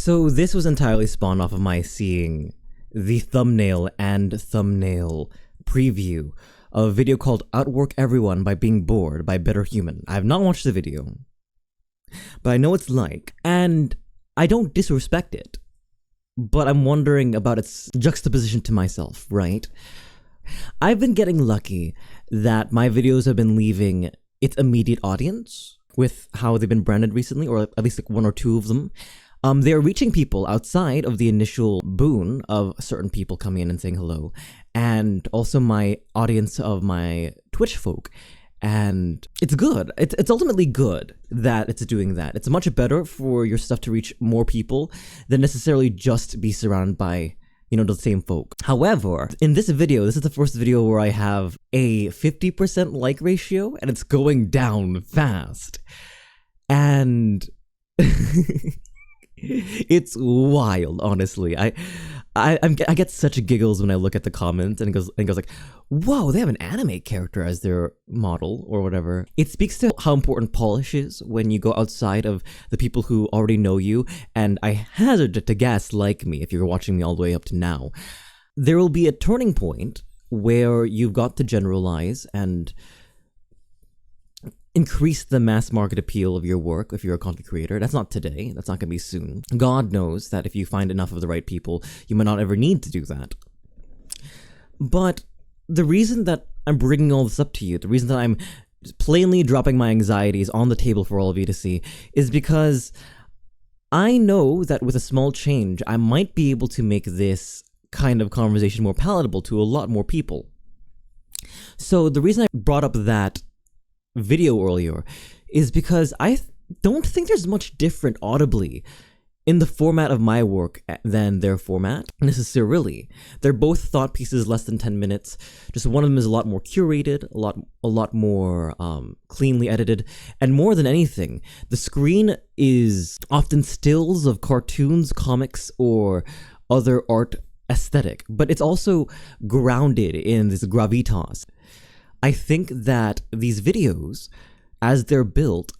So this was entirely spawned off of my seeing the thumbnail and thumbnail preview of a video called Outwork Everyone by Being Bored by Better Human. I have not watched the video, but I know it's like, and I don't disrespect it, but I'm wondering about its juxtaposition to myself, right? I've been getting lucky that my videos have been leaving its immediate audience with how they've been branded recently, or at least like one or two of them. They're reaching people outside of the initial boon of certain people coming in and saying hello, and also my audience of my Twitch folk. And it's good. It's ultimately good that it's doing that. It's much better for your stuff to reach more people than necessarily just be surrounded by, the same folk. However, in this video, this is the first video where I have a 50% like ratio, and it's going down fast. And it's wild, honestly. I get such giggles when I look at the comments, and it goes like, whoa, they have an anime character as their model or whatever. It speaks to how important polish is when you go outside of the people who already know you, and I hazard to guess, like me, if you're watching me all the way up to now, there will be a turning point where you've got to generalize and increase the mass market appeal of your work if you're a content creator. That's not today. That's not going to be soon. God knows that if you find enough of the right people, you might not ever need to do that. But the reason that I'm bringing all this up to you, the reason that I'm plainly dropping my anxieties on the table for all of you to see, is because I know that with a small change, I might be able to make this kind of conversation more palatable to a lot more people. So the reason I brought up that video earlier is because I don't think there's much different audibly in the format of my work than their format necessarily. They're both thought pieces less than 10 minutes. Just one of them is a lot more curated, a lot more cleanly edited, and more than anything, the screen is often stills of cartoons, comics, or other art aesthetic, but it's also grounded in this gravitas. I think that these videos, as they're built,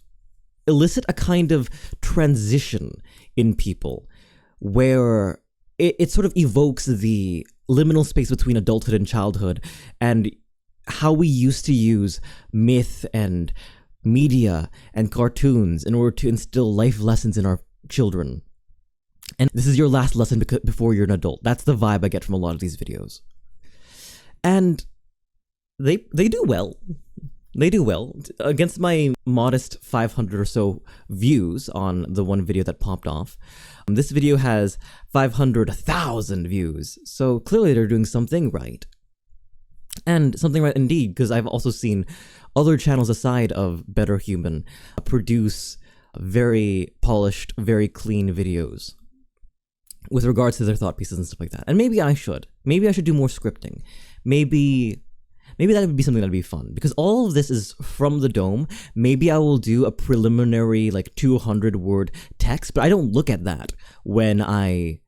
elicit a kind of transition in people where it sort of evokes the liminal space between adulthood and childhood, and how we used to use myth and media and cartoons in order to instill life lessons in our children. And this is your last lesson before you're an adult. That's the vibe I get from a lot of these videos. And They do well. They do well. Against my modest 500 or so views on the one video that popped off, this video has 500,000 views. So clearly they're doing something right. And something right indeed, because I've also seen other channels aside of Better Human produce very polished, very clean videos with regards to their thought pieces and stuff like that. And maybe I should. Maybe I should do more scripting. Maybe that would be something that'd be fun, because all of this is from the dome. Maybe I will do a preliminary 200-word text, but I don't look at that when I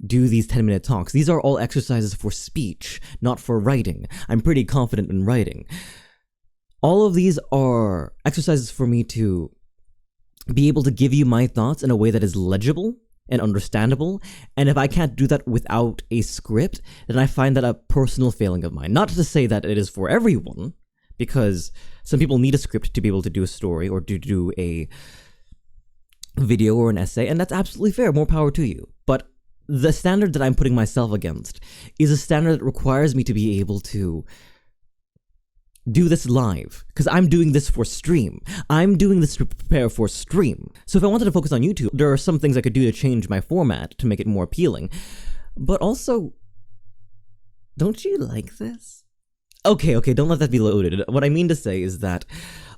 do these 10-minute talks. These are all exercises for speech, not for writing. I'm pretty confident in writing. All of these are exercises for me to be able to give you my thoughts in a way that is legible and understandable, and if I can't do that without a script, then I find that a personal failing of mine. Not to say that it is for everyone, because some people need a script to be able to do a story or to do a video or an essay, and that's absolutely fair, more power to you. But the standard that I'm putting myself against is a standard that requires me to be able to do this live, because I'm doing this for stream. I'm doing this to prepare for stream. So if I wanted to focus on YouTube, there are some things I could do to change my format to make it more appealing. But also, don't you like this? Okay, don't let that be loaded. What I mean to say is that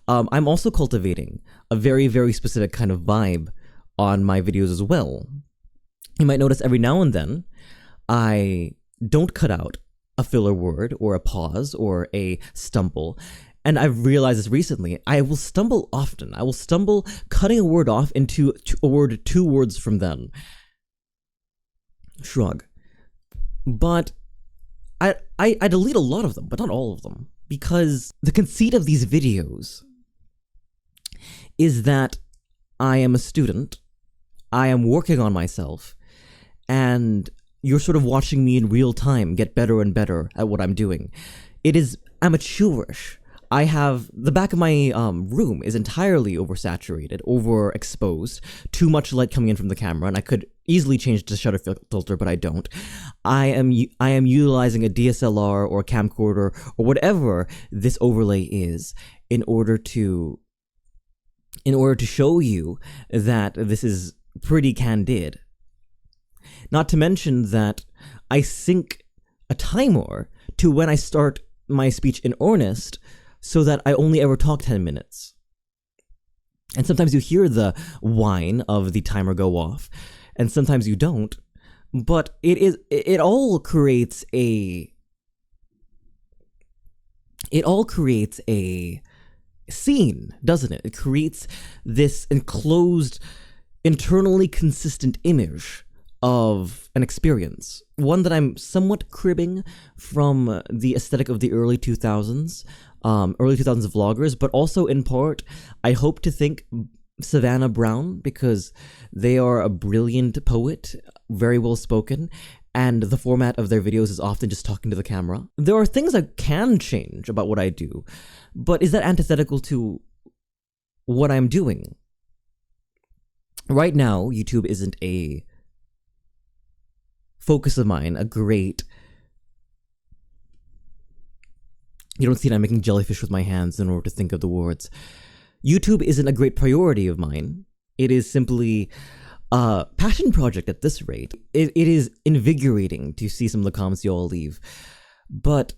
I'm also cultivating a very, very specific kind of vibe on my videos as well. You might notice every now and then, I don't cut out a filler word or a pause or a stumble. And I've realized this recently. I will stumble often. I will stumble cutting a word off into a word 2 words from then. Shrug. But I delete a lot of them, but not all of them. Because the conceit of these videos is that I am a student I am working on myself, and you're sort of watching me in real time get better and better at what I'm doing. It is amateurish. I have the back of my room is entirely oversaturated, overexposed, too much light coming in from the camera, and I could easily change the shutter filter, but I don't. I am utilizing a DSLR or a camcorder or whatever this overlay is in order to show you that this is pretty candid. Not to mention that I sync a timer to when I start my speech in earnest, so that I only ever talk 10 minutes. And sometimes you hear the whine of the timer go off, and sometimes you don't. But it all creates a scene, doesn't it? It creates this enclosed, internally consistent image of an experience. One that I'm somewhat cribbing from the aesthetic of the early 2000s vloggers, but also in part, I hope to think Savannah Brown, because they are a brilliant poet, very well spoken, and the format of their videos is often just talking to the camera. There are things I can change about what I do, but is that antithetical to what I'm doing? Right now, YouTube isn't a focus of mine, a great... You don't see that I'm making jellyfish with my hands in order to think of the words. YouTube isn't a great priority of mine. It is simply a passion project at this rate. It is invigorating to see some of the comments you all leave. But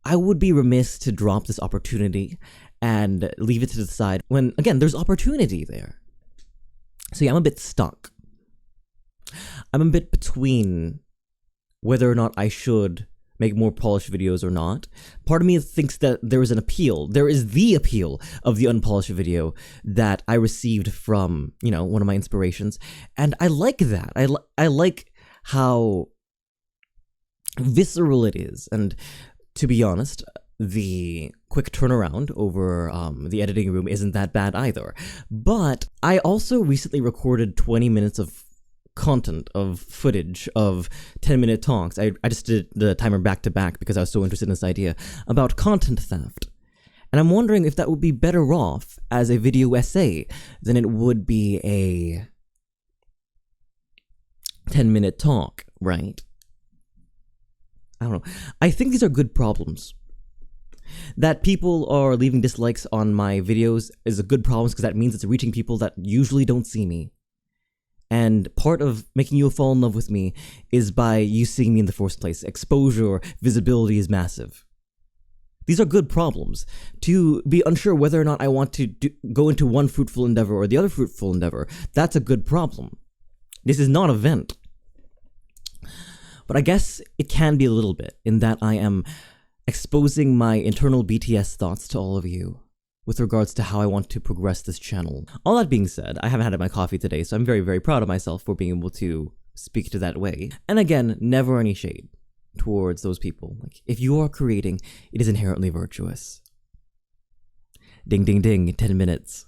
I would be remiss to drop this opportunity and leave it to the side when, again, there's opportunity there. So yeah, I'm a bit stuck. I'm a bit between whether or not I should make more polished videos or not. Part of me thinks that there is an appeal. There is the appeal of the unpolished video that I received from, one of my inspirations. And I like that. I like how visceral it is. And to be honest, the quick turnaround over the editing room isn't that bad either. But I also recently recorded 20 minutes of content, of footage, of 10-minute talks. I just did the timer back to back because I was so interested in this idea about content theft. And I'm wondering if that would be better off as a video essay than it would be a 10-minute talk, right? I don't know. I think these are good problems. That people are leaving dislikes on my videos is a good problem because that means it's reaching people that usually don't see me. And part of making you fall in love with me is by you seeing me in the first place. Exposure, visibility is massive. These are good problems. To be unsure whether or not I want to go into one fruitful endeavor or the other fruitful endeavor, that's a good problem. This is not a vent. But I guess it can be a little bit, in that I am exposing my internal BTS thoughts to all of you with regards to how I want to progress this channel. All that being said, I haven't had my coffee today, so I'm very, very proud of myself for being able to speak to that way. And again, never any shade towards those people. Like, if you are creating, it is inherently virtuous. Ding, ding, ding, 10 minutes.